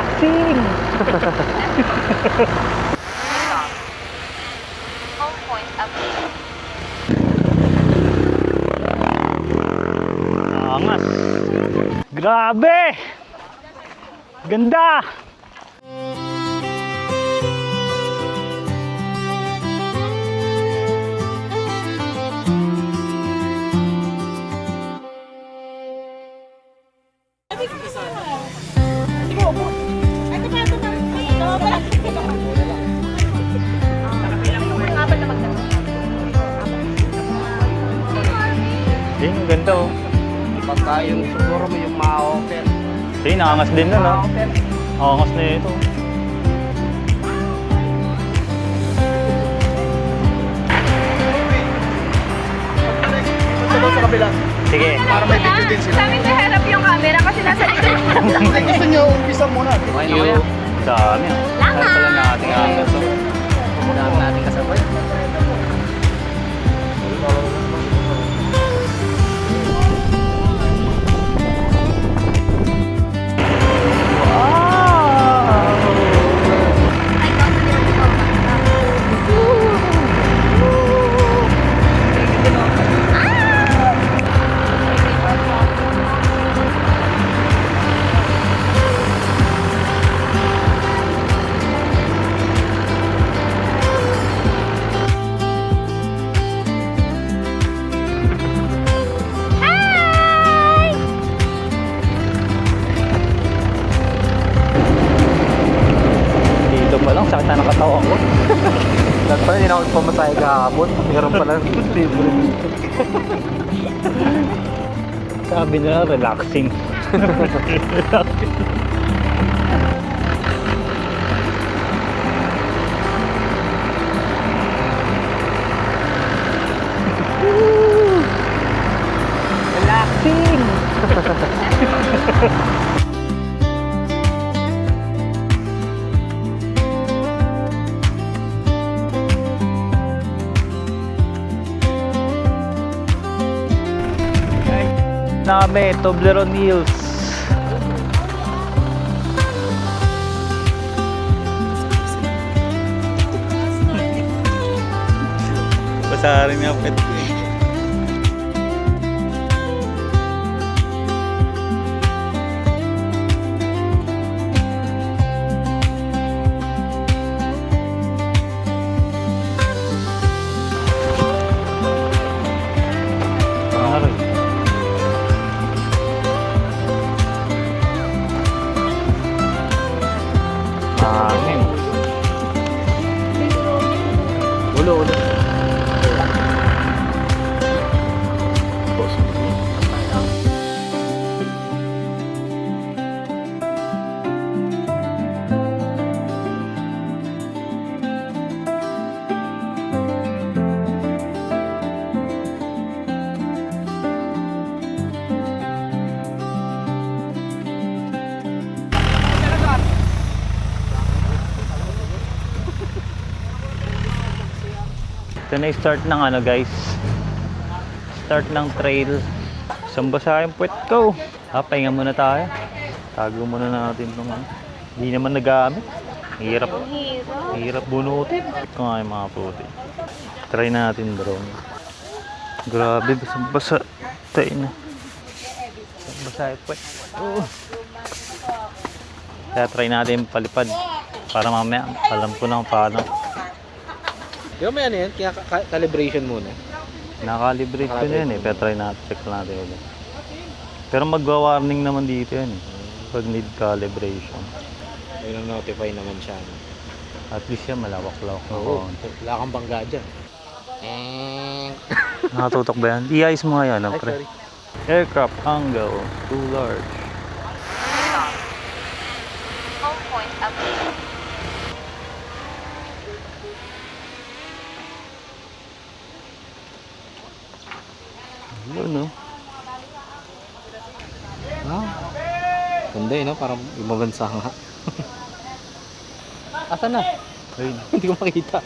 Relaxing! Home point update. Angas! Grabe! Ganda! Ayun, ang ganda oh. Pagka yung siguro mo yung ma-offer. Ayun, nakangas din na no? Nakangas na ito. Sa kabila. Sige. Para may video din sila. Sa amin may harap yung camera kasi nasa likod. Kung gusto nyo, umpisa muna. Thank you. Dami ah. Lama! Pala natin ang gusto. Dami natin kasabay. Dito pa lang, sakit na nakatawan ko. Lahat pala, hindi na ako pumasaya kahapon. Meron pala libre. Sabi nila, relaxing. Relaxing. Relaxing. Nami, Toblerone Hills. Pasarin nga pet ko eh. Pangaroy. Hangin. Ulo. Ito na yung start ng ano guys. Start ng trail. Isang basa yung puwet ko. Pahinga muna tayo. Tago muna natin itong ano. Hindi naman nagamit. Hirap. Hirap bunutin. Ito nga yung mga puti. Try natin drone. Grabe, basang basa. Tayo na. Isang basa yung puwet. Kaya try natin palipad. Para mamaya alam ko na kung paano. Yung may ano yan, kaya calibration muna. Nakalibrate ko na yan eh, pero try natin, check natin ulit. Pero magwa-warning naman dito yan eh, pag need calibration. Ayun ang notify naman siya. At least yan, malawak-lawak na Oo, konti. wala kang bangga dyan. Nakatutok ba yan? I-eyes mo nga yan, Ay, pre. sorry. Aircraft angle, too large. Home point update. Yun no? Ganda no? Parang ibang bansa nga. Asan na? Ayun. Hindi ko makita.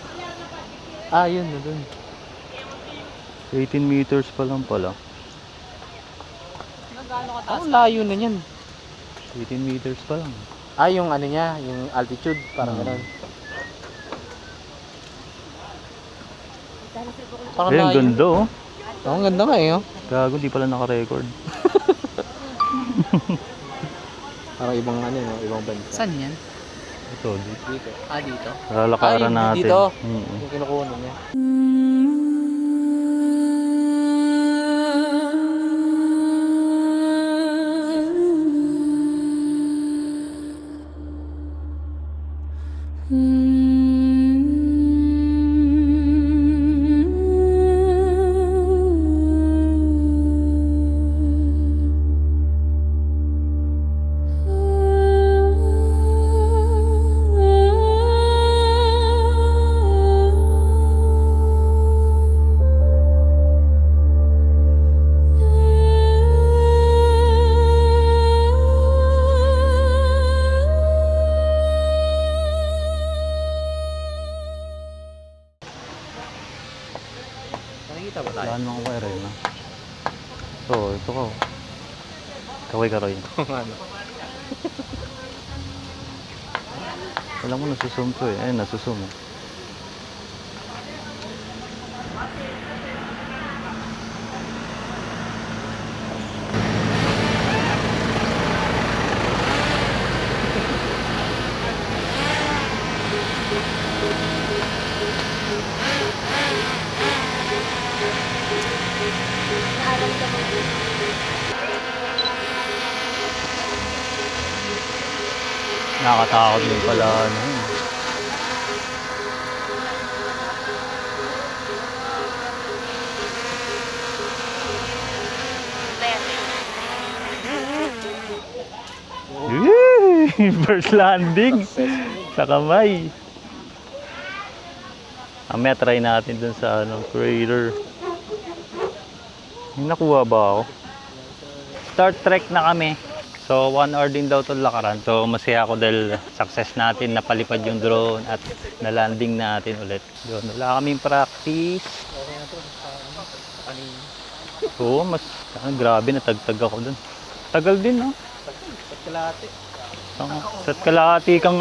Yun na dun. 18 meters pa lang pala. Nagano ka taas? Ang layo na yan. 18 meters pa lang. Ah, yung ano niya, yung altitude, parang Hmm. gano'n. Parang Ayun, layo. ganda oh. Oo, ang ganda nga eh. Oh. Gago, di pala naka-record. Parang ibang ano, no? Ibang bansa. Saan yan? Ito, dito. Dito. Ah, dito? Lalakaran yung natin. dito? Mm. Yung kinukuha niya. Nakikita ba tayo? Saan mo ako kay Reyna? Ito ka. Kaway ka, Roy. ano? Alam mo, nasusum to eh. Ayun, nasusum eh. Nakakatakot din pala ano yun. Yee! First landing sa kamay. Mamaya try natin dun sa crater. May nakuha ba ako? Start trek na kami. So 1 hour din daw itong lakaran. So masaya ako dahil success natin, napalipad yung drone at na-landing natin ulit. Yun, wala kaming practice. Oo, grabe, natagtag ako dun. Tagal din, no? Kalahati. Sa kalahati kang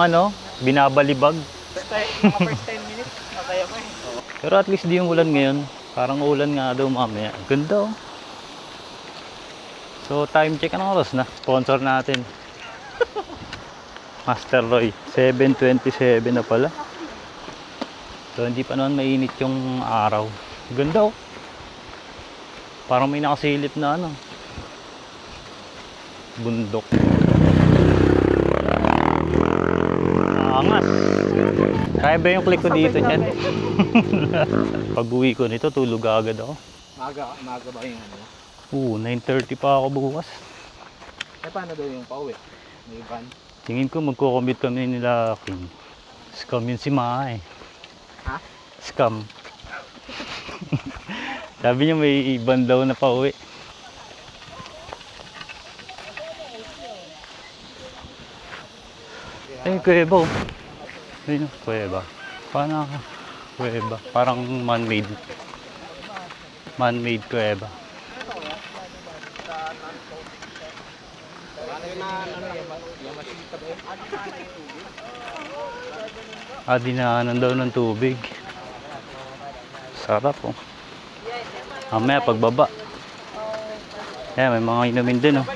binabalibag. First 10 minutes, masaya mo eh. Pero at least di yung ulan ngayon. Parang ulan nga daw mamaya. Ganda, oh. So time check, anong oras na? Sponsor natin. Master Roy. 7:27 na pala. So hindi pa naman mainit yung araw. Ganda, oh. Parang may nakasilip na bundok. Angas. Kaya ba yung click ko dito dyan? Pag uwi ko nito, tulog agad ako. Maaga ba yung ano? 9:30 pa ako bukas. Eh, paano daw yung pauwi? May van? Tingin ko magko-commute kami nila King. Scam yun si Maa eh. Ha? Scam. Sabi niya may iban daw na pauwi. Ay, kuweba oh. Ayun, kuweba. Paano ako? Kuweba. Parang man-made. Man-made kuweba. Dinaanan daw ng tubig. Sarap oh. Mamaya pagbaba. May mga inumin din oh.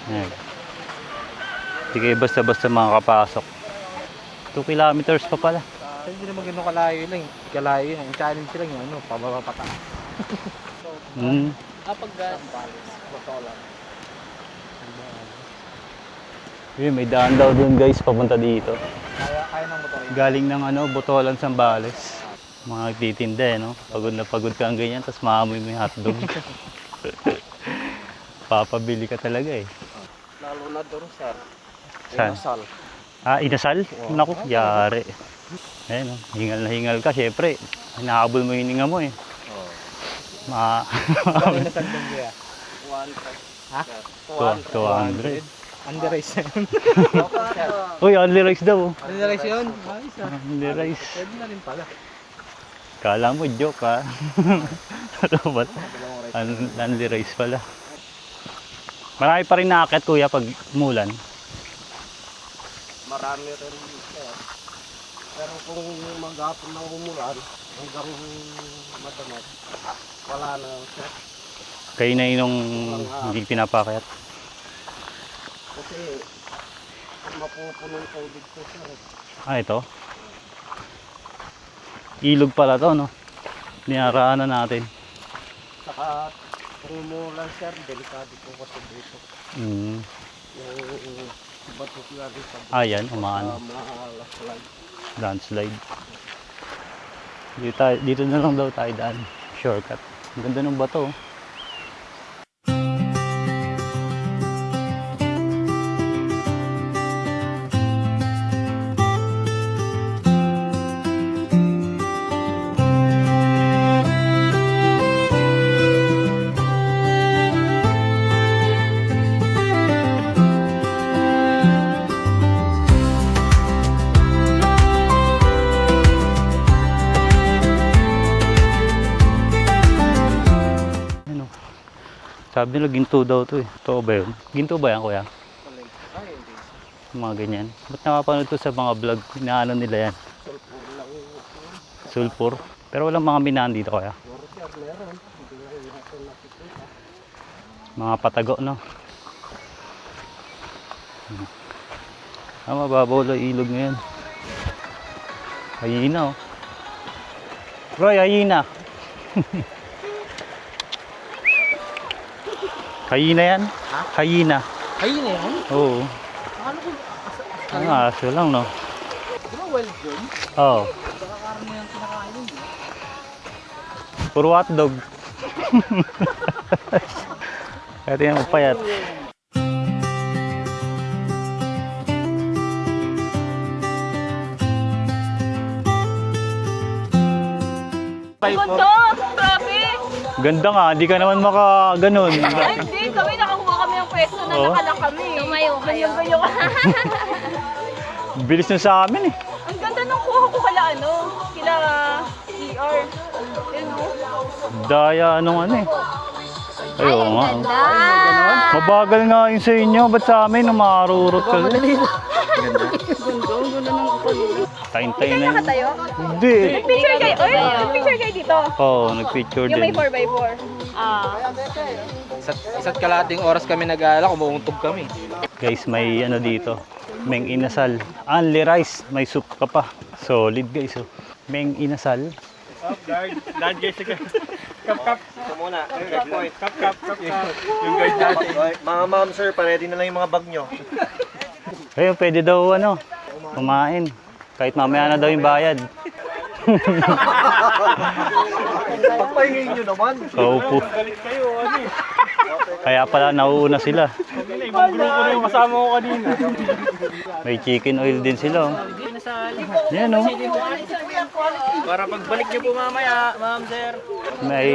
Ayan. Hindi kayo basta-basta makakapasok. 2 kilometers pa pala. Hindi naman gano'n kalayo lang. Kalayo yan. Ang challenge lang yung pababa pata. Kapag gas, botolan. May daan daw dun guys, papunta dito. Kaya ng motor yun. Galing ng Botolan, Sambales. Mga nagtitinda Pagod na pagod ka ang ganyan, tapos maamoy mo yung hotdog. Papabili ka talaga eh. Lalo na doon, sir. Saan? Inasal. Inasal? Naku, yari. Ayun hingal na hingal ka, syempre. Hinahabol mo yung hininga mo eh. Inasal doon kaya? 100. Ha? 200. Under rice na yun. Uy, only rice daw. Under rice yun? Ayos ah. Only rice. Pwede na rin pala. Kala mo, joke ha? Ano ba? Only rice pala. Marami pa rin naakyat kuya pag umulan. Marami rin sir. Pero kung maghapon ng umulan, hanggang madamot, wala na sir. Kayo na yun nung hindi pinapakyat. Kasi mapupuno ng tubig ko sir. Ah, ito. Ilog pala to, no? Dinaraanan natin. Saka kung umulan sir, delikado po kasi dito. Mm. Yung bato nga rin sa Ayan, umaan. mahalas-lag. Landslide. Dito na lang daw tayo daan. Shortcut. Ang ganda ng bato. Ano? Sabi nila ginto daw to eh. Totoo ba yun? Ginto ba yan kuya? Ay, hindi. Mga ganyan. Ba't napapanood to sa mga vlog? Inaano nila yan? Sulpur lang yun. Sulfur. Pero walang mga minahan dito kuya. Puro sir, meron. Hindi lang natin nakikita. Mga patago, no? Mababaw lang ilog ngayon. Hayina, oh. Roy, hayina. Hayina yan? Ha? Hayina. Ayun na yan? Oo. Ano ko? Aso lang, no? Di ba wild yun? Oo. Baka karne yung kinakain. Puro hotdog. Kaya tingnan mo payat. Ganda! Grabe! Ganda nga, hindi ka naman maka ganun. Ay, hindi. Kami nakakuha kami ng pwesto na Oo. nakalang kami. Tumayo kayo. Ganyan ka. Bilis na sa amin eh. Ang ganda ng kuha ko kila ano. Kila ER. Yan o. Daya anong ano eh. Ayo nga. oh. Ah! Mabagal nga yun sa inyo. Ba't sa amin umarurot ka? Tayin-tayin na yun. Tayo? Hindi. Picture kayo. Oy, picture kayo dito. Oo, nag-picture Yung may din. 4x4. Ah. Isa't kalating oras kami nag-aalala, kumuuntog kami. Guys, may ano dito. Meng inasal. Only rice. May soup ka pa. Solid guys. Oh. Meng inasal. Ito muna. Kap. Yung guide natin. Mga ma'am sir, ready na lang yung mga bag nyo. Ayun, pwede daw ano, kumain. Kahit mamaya na daw yung bayad. Pagpahingin nyo naman. Kaupo. Kaya pala nauuna sila. Ibang grupo na yung kasama ko kanina. May chicken oil din sila. Oh. Yan oh. Para pagbalik nyo po mamaya, ma'am sir. May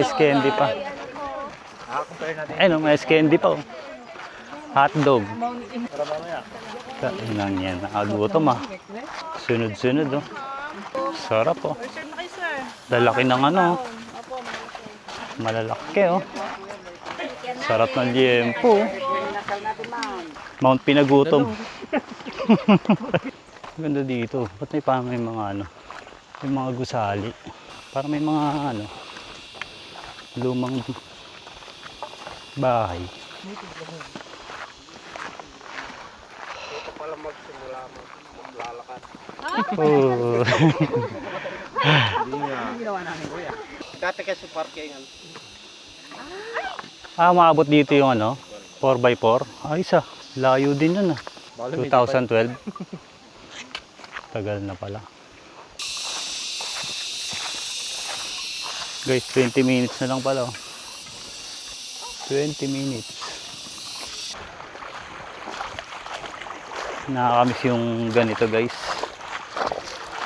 ice candy pa. Ayun oh, may ice candy pa. Oh. Hotdog. Kainan yan. Nakagutom ah. Sunod-sunod oh. Sarap oh. Lalaki ng ano. Malalaki oh. Sarap ng liempo. Mount Pinagutom. Ganda dito. Ba't may mga ano? May mga gusali. Para may mga ano. Lumang bahay. Ito pala magsimula maglalakad. Oh. Dati kasi parkingan. Maabot dito yung ano, 4x4. Ayos ah, layo din yun ah. 2012. Tagal na pala. Guys, 20 minutes na lang pala. Oh. 20 minutes. Nakakamiss yung ganito guys.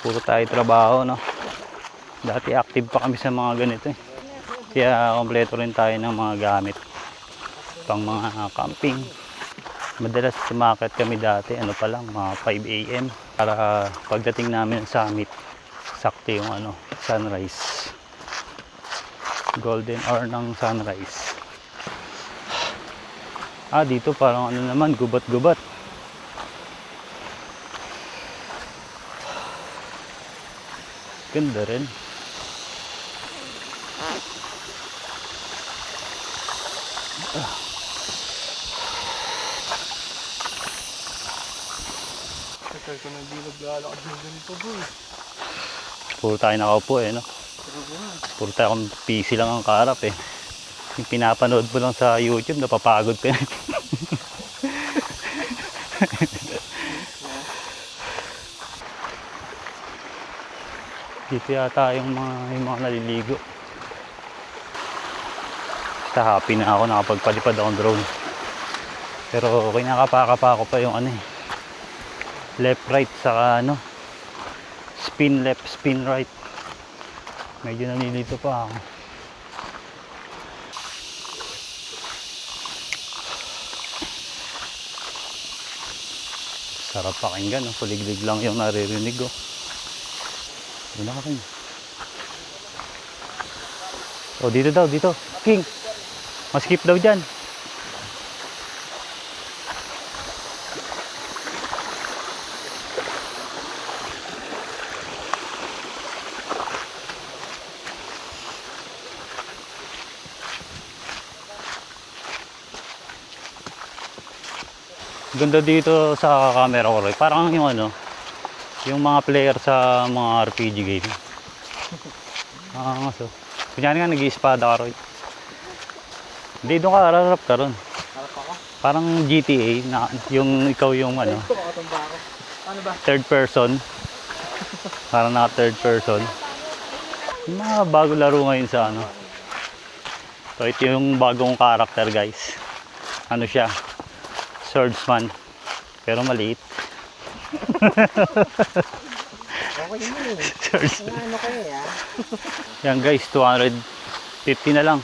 Puro tayo trabaho, no? Dati active pa kami sa mga ganito eh. Kaya kompleto rin tayo ng mga gamit pang mga camping. Madalas sumakit kami dati, ano pa lang, mga 5 AM para pagdating namin sa summit, sakto yung ano, sunrise. Golden hour ng sunrise. Ah, dito parang ano naman, gubat-gubat. Ganda rin. Tagal ko na hindi naglalakad ng ganito, boy. Puro tayo nakaupo eh, no? Puro tayo kung PC lang ang kaharap eh. Yung pinapanood mo lang sa YouTube, napapagod ka na. Dito yata yung mga naliligo. Basta happy na ako, nakapagpalipad akong drone. Pero kinakapa-kapa ko pa yung ano eh. Left right saka ano. Spin left, spin right. Medyo nalilito pa ako. Sarap pakinggan, kuliglig lang yung naririnig ko. Wala ka rin. Oh, dito daw, dito. King. Maskip daw dyan. Ganda dito sa camera ko, Roy. Parang yung ano, yung mga player sa mga RPG game. So. Kunyari nga, nag-i-espada ka, Roy. Hindi, doon ka, harap ka ron. Harap ako? Parang GTA, na, yung ikaw yung ano, Ito, katumba ako. Ano ba? third person. Parang naka third person. Yung mga bago laro ngayon sa ano. So, ito yung bagong character, guys. Ano siya? Swordsman. Pero maliit. Okay mo eh. Swordsman. Ano kayo ya? Yan guys, 250 na lang.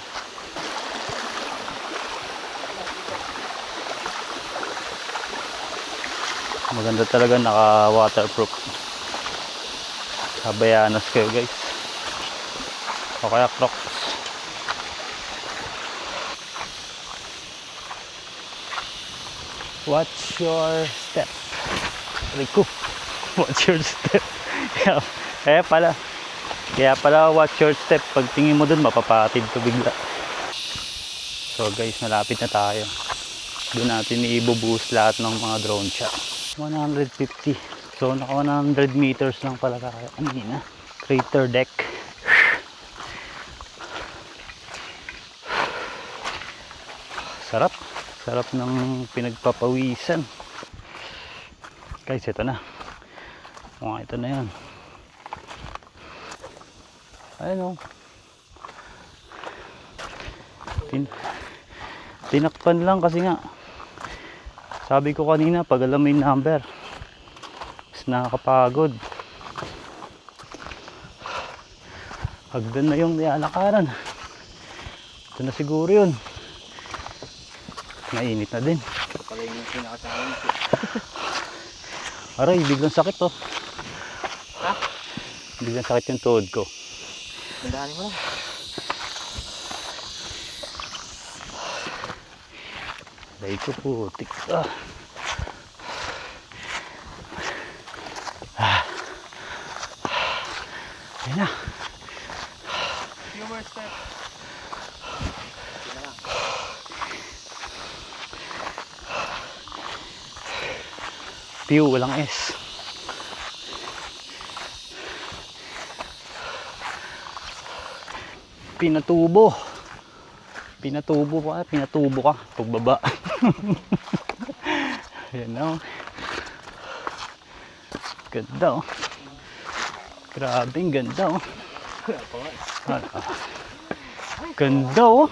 Maganda talaga, naka waterproof. Habayanas kayo guys. O kaya Crocs. Watch your step. Rico. Watch your step. Kaya pala watch your step. Pag tingin mo dun, mapapatid ka bigla. So guys, malapit na tayo. Doon natin i-boost lahat ng mga drone shot. 150. So naka 100 meters lang pala tayo. Kanina. Crater deck. Sarap. Sarap ng pinagpapawisan. Guys, ito na. Ito na yan. Ayun o. Tinakpan lang kasi nga. Sabi ko kanina, pag alam mo yung number, mas nakakapagod. Hagdan na yung nilalakaran. Ito na siguro yun. Mainit na din. Ito pala yung pinakasama. Aray, biglang sakit to. Ha? Biglang sakit yung tuhod ko. Tandaanin mo lang. Lay ko putik. Ayan na. Few more steps. Pew, walang S. Pinatubo. Pinatubo ka. Pagbaba. Ayan na. Ganda oh. Grabing ganda oh. Ganda oh.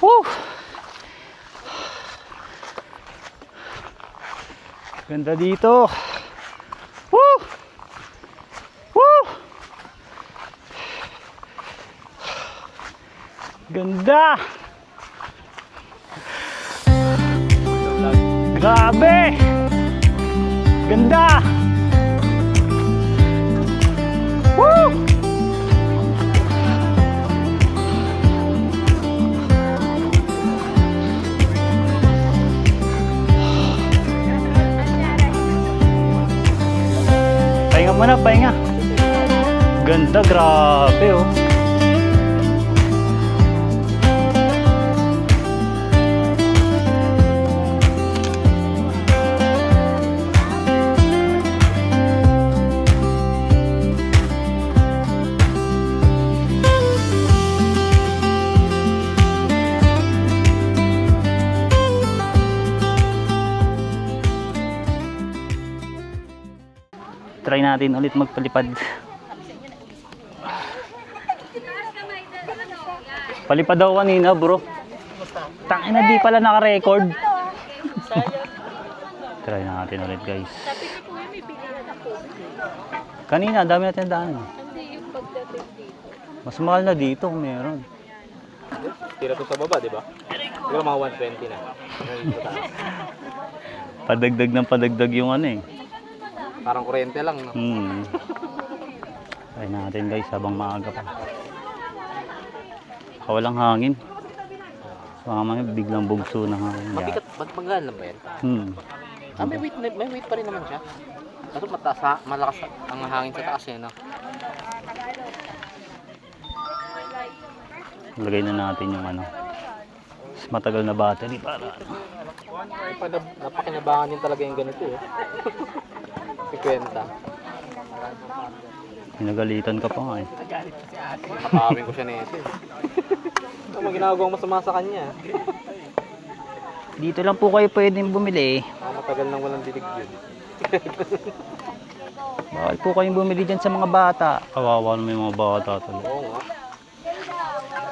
Woo! Ganda dito. Woo! Woo! Ganda. Grabe. Ganda. Woo! mo na, pahinga. Ganda, grabe oh. Try natin ulit magpalipad. Palipad daw kanina, bro. Tangina, di pala naka-record. Try natin ulit, guys. Kanina, dami natin daan. Mas mahal na dito kung meron. Tira to sa baba, di ba? Siguro mga 120 na. Padagdag ng padagdag yung ano eh. Parang kuryente lang, no? Try natin, guys, habang maaga pa. Walang hangin. Baka mamaya biglang bugso ng hangin. Mabigat, magaan lang ba yan? May weight pa rin naman siya. Kaso malakas ang hangin sa taas eh, no? Lagay na natin yung ano. Mas matagal na battery para ano. Napakinabangan din talaga yung ganito eh. 50. Pinagalitan ka pa nga eh. Nakawin ko siya nito eh. Ano ginagawang masama sa kanya? Dito lang po kayo pwedeng bumili. Matagal nang walang dilig yun. Bakit po kayong bumili dyan sa mga bata? Kawawa naman yung mga bata talaga. Oo nga.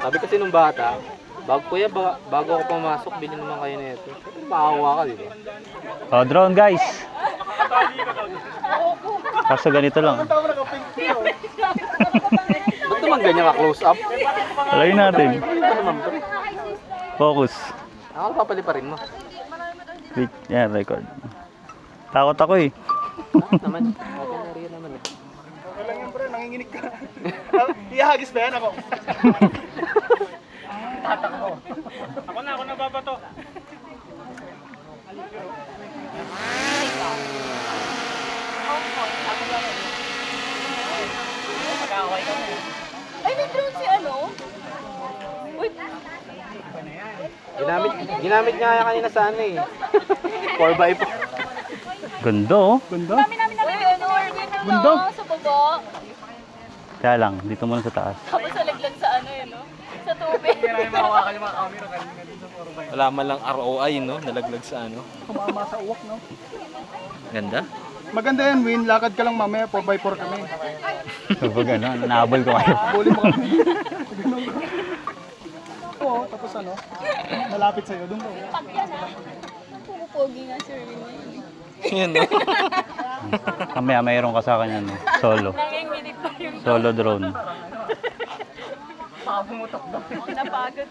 Sabi kasi nung bata, bago ako pumasok, bilhin naman kayo nito. Maawa ka, di ba? Oh, drone guys! Kaso ganito lang. Ba't naman ganyan ka close up? Alagay natin. Ano naman ba? Focus. Ako papaliparin mo. Wait, yan, record. Takot ako eh. Bakit naman? Okay na rin naman eh. Okay lang yan, bro. Nanginginig ka. Ihagis ba yan ako? Ako na babato. Ay, may drone si ano? Uy, Ginamit nga yan kanina sa ano eh. 4x4. Ganda oh. Ganda. namin ano, Bundok. sa baba. Kaya lang, dito muna sa taas. Tapos nalaglag sa ano yun, no? Sa tubig. Wala man lang ROI, no? Nalaglag sa ano. Kumama sa uwak, no? Ganda. Maganda yan, Win. Lakad ka lang mamaya. 4x4 kami. Kapag ano, nahabol ko kayo. Huli mo kami. Oo, tapos ano? Malapit sa'yo. Doon ko. Pupupogi nga si Erwin ngayon. Yan, no? Mamaya mayroon ka sa akin ano, solo. Nanginginig pa yung Solo drone. napagod.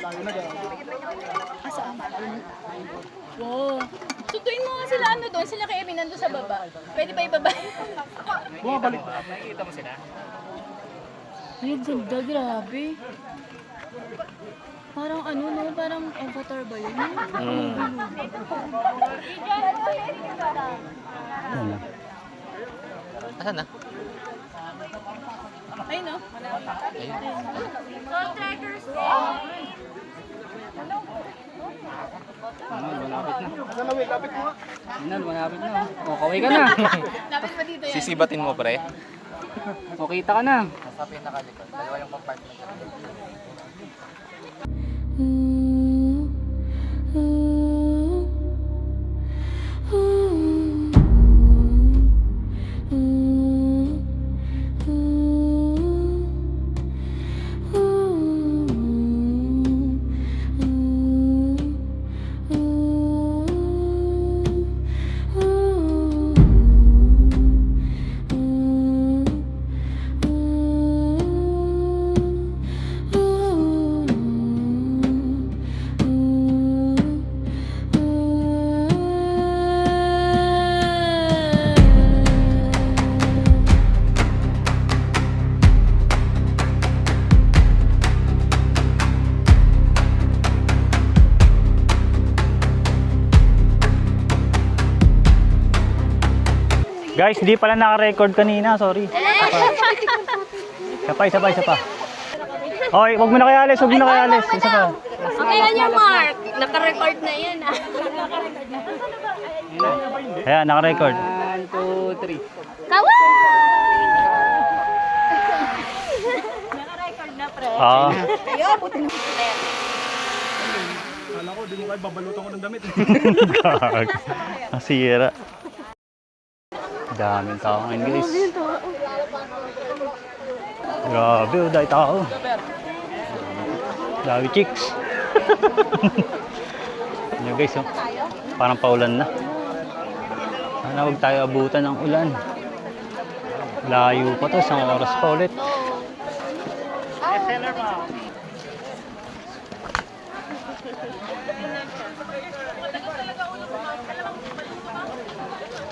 Layo na gano'n. Wow. Sunduin mo nga sila ano doon, sila kay Emin nandun sa baba. Pwede ba ibaba? Bumabalik. Ay, ganda, grabe. Parang ano no, parang avatar ba yun? Asan na? Ay no? Asan na, Win? Lapit mo nga. Malapit na. O, kaway ka na. Lapit pa dito yan. Sisibatin mo, pre. O, kita ka na. Nasa pinakalikod. Dalawa yung compartment. Guys, di pala naka-record kanina. Sorry. Isa pa. Okay, wag mo na kaya alis. Isa pa. Okay, yan yung Mark. Naka-record na yan ah. Ayan, naka-record. 1, 2, 3. Kawa! Naka-record na, pre. Ayun, puti na. Kala ko, di mo kayo babalutan ko ng damit. Nasira. Daming tao ngayon, guys. Grabe, oh, dahil tao. Dami chicks. Yan guys, oh. Parang paulan na. Sana huwag tayo abutan ng ulan. Layo pa to, isang oras pa ulit.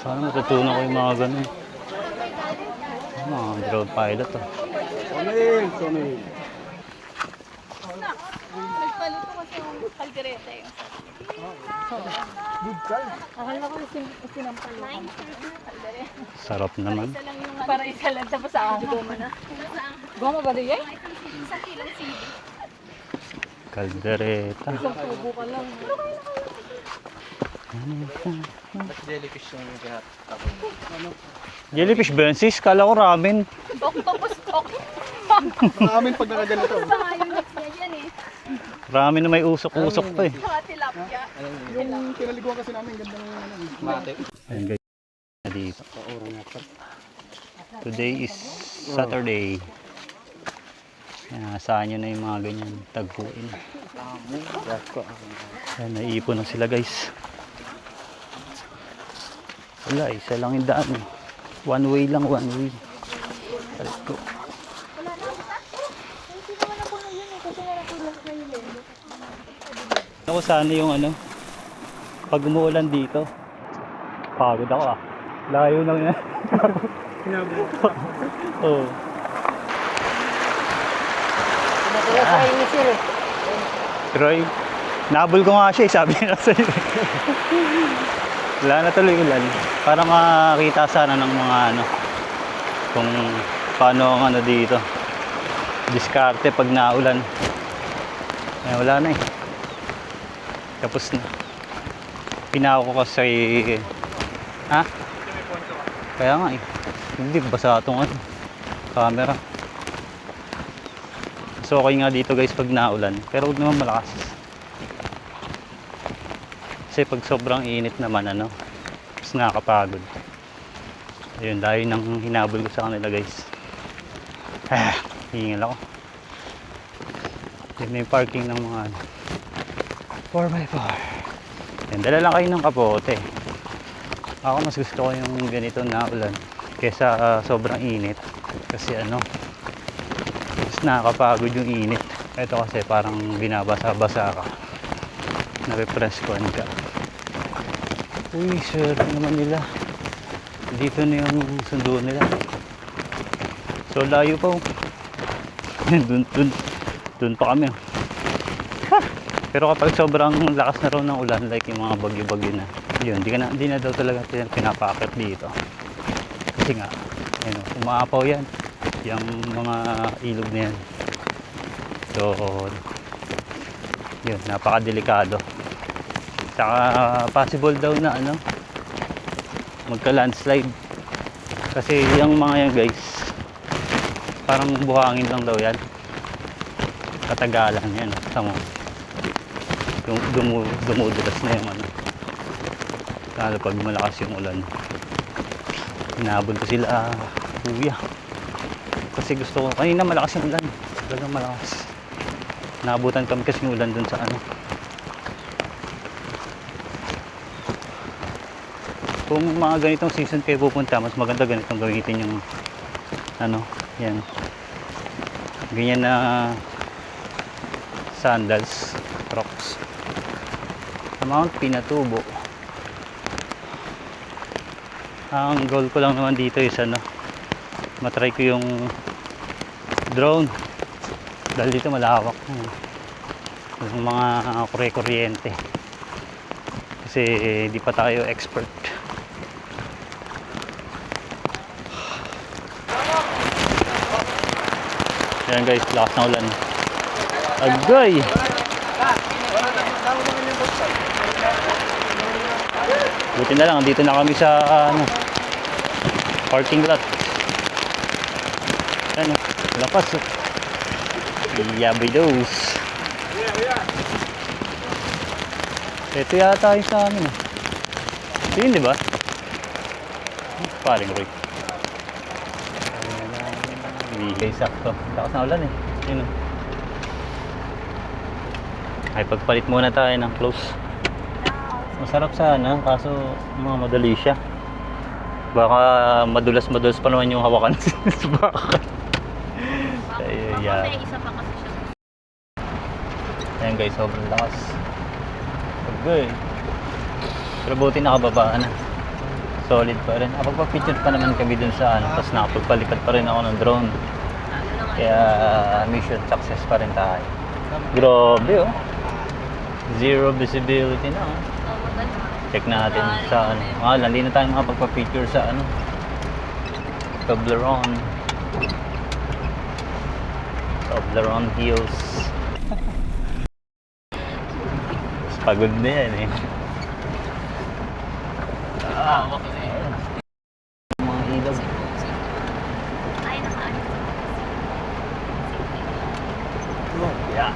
Sana matutunan ko yung mga ganun. Mga drone pilot, oh. Sunil. Nagpaluto kasi yung kalderete. Akala ko sinampal yung kalderete. Sarap naman. Para isa lang tapos sa ako. Goma na. Goma ba di yan? Isang kilang sili. Kaldereta. Isang tubo ka lang. Jellyfish ba yun, sis? Kala ko ramen. Octopus. Maraming pag nakaganito. Ayun yan eh. Ramen na may usok-usok pa eh. Saka tilapia. Yung kinaliguan kasi namin, gandang mate. Ayan guys, na dito. Today is Saturday. Ayan, asahan nyo na yung mga ganyan tagpuin. Ayan, naiipon na sila guys. Wala, isa lang yung daan. One way lang, one way. Let's go. Ako sana yung ano, pag umuulan dito, pagod ako ah. Layo lang yan. Oo. Troy, nabol ko nga siya eh, sabi nga sa'yo. Wala na tuloy ulan. Para makita sana ng mga ano, kung paano ang ano dito. Diskarte pag naulan. Eh, wala na eh. Tapos na. Pinako ko kasi... Ha? Kaya nga eh. Hindi, basa itong ano, camera. So okay nga dito guys pag naulan. Pero huwag naman malakas. Kasi pag sobrang init naman ano, mas nakakapagod. Ayun, dahil nang hinabol ko sa kanila guys. Hingal ako. Yun na yung parking ng mga 4x4. Yan, dala lang kayo ng kapote. Ako mas gusto ko yung ganito na ulan kesa sobrang init. Kasi ano, mas nakakapagod yung init. Ito kasi parang binabasa-basa ka. Narepresskuhan ka. Uy, sir, naman nila. Dito na yung sundo nila. So, layo pa. dun pa kami. Pero kapag sobrang lakas na raw ng ulan, like yung mga bagyo-bagyo na, yun, di na daw talaga pinapakit dito. Kasi nga, yun, umaapaw yan. Yung mga ilog na yan. So, yun, napakadelikado. Saka possible daw na ano, magka-landslide. Kasi yung mga yan guys, parang buhangin lang daw yan. Katagalan yan, tama. Yung dumudulas na yung ano. Lalo pag malakas yung ulan. Hinabol ko sila, kuya. Kasi gusto ko, kanina malakas yung ulan. Talagang malakas. Naabutan kami kasi yung ulan dun sa ano. Kung mga ganitong season kayo pupunta, mas maganda ganitong gamitin yung ano, yan. Ganyan na sandals, crocs. Sa Mount Pinatubo. Ang goal ko lang naman dito is ano, matry ko yung drone. Dahil dito malawak. Yung mga kuryente. Kasi di pa tayo expert. Ayan guys, lakas ng ulan. Agay! Buti na lang, dito na kami sa parking lot. Ano, lakas. Yabidos. Ito yata yung sa amin. Ito yun, di ba? Paring Roy. Bigay sakto. Lakas na ulan eh. Yun. Ay, pagpalit muna tayo ng clothes. Masarap sana, kaso mga madali siya. Baka madulas-madulas pa naman yung hawakan sa bakal. Yeah. Isa pa kasi siya. Ayan guys, sobrang lakas. Okay. Pero buti nakababa na. Solid pa rin. Pagpa-picture pa naman kami dun sa tapos nakapagpalipad pa rin ako ng drone. Kaya mission success pa rin tayo. Grabe oh. Zero visibility na oh. Check natin sa lali na tayo makapagpa-picture sa Toblerone. Toblerone Hills. Pagod na yan eh. Mga ilaw. Ay, nakaalis. Yeah.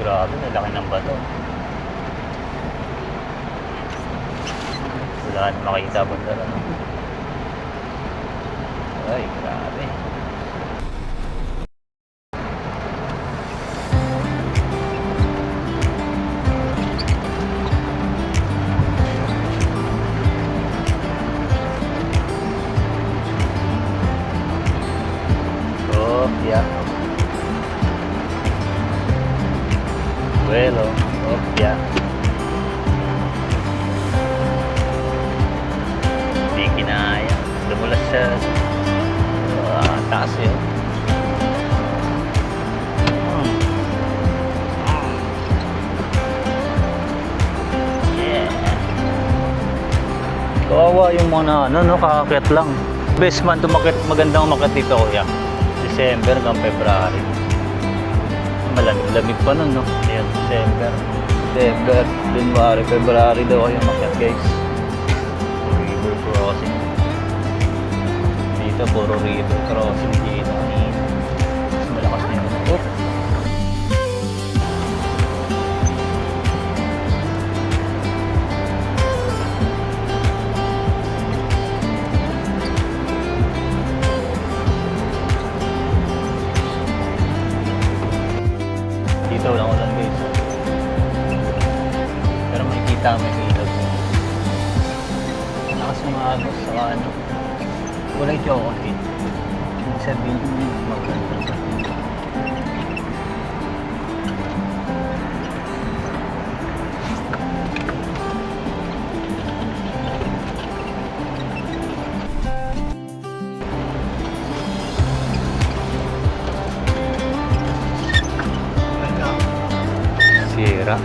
Grabe, nalaki ng bato. Wala na makita banda na. Ay, grabe. Oh, yeah. Bueno, oh, yeah. Hindi kinaya. Dumulas siya. Taas yun. Yeah. Kawawa yung mga kakakit lang. Best man tumakit, magandang umakit dito kuya. December hanggang February. Malamig pa nun, no? Ayan, December, January, February daw kayo umakit guys. River crossing. Dito, puro river crossing dito. Mas malakas din yun. Dito lang ulan guys. Pero makikita mo yung ilog. Lakas ng agos sa kulay chocolate. Ibig sabihin maganda. Sira.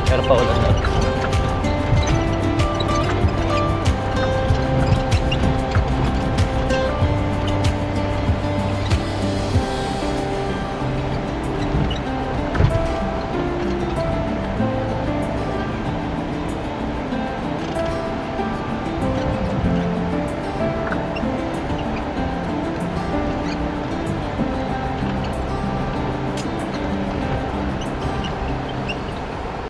Pero paulan na.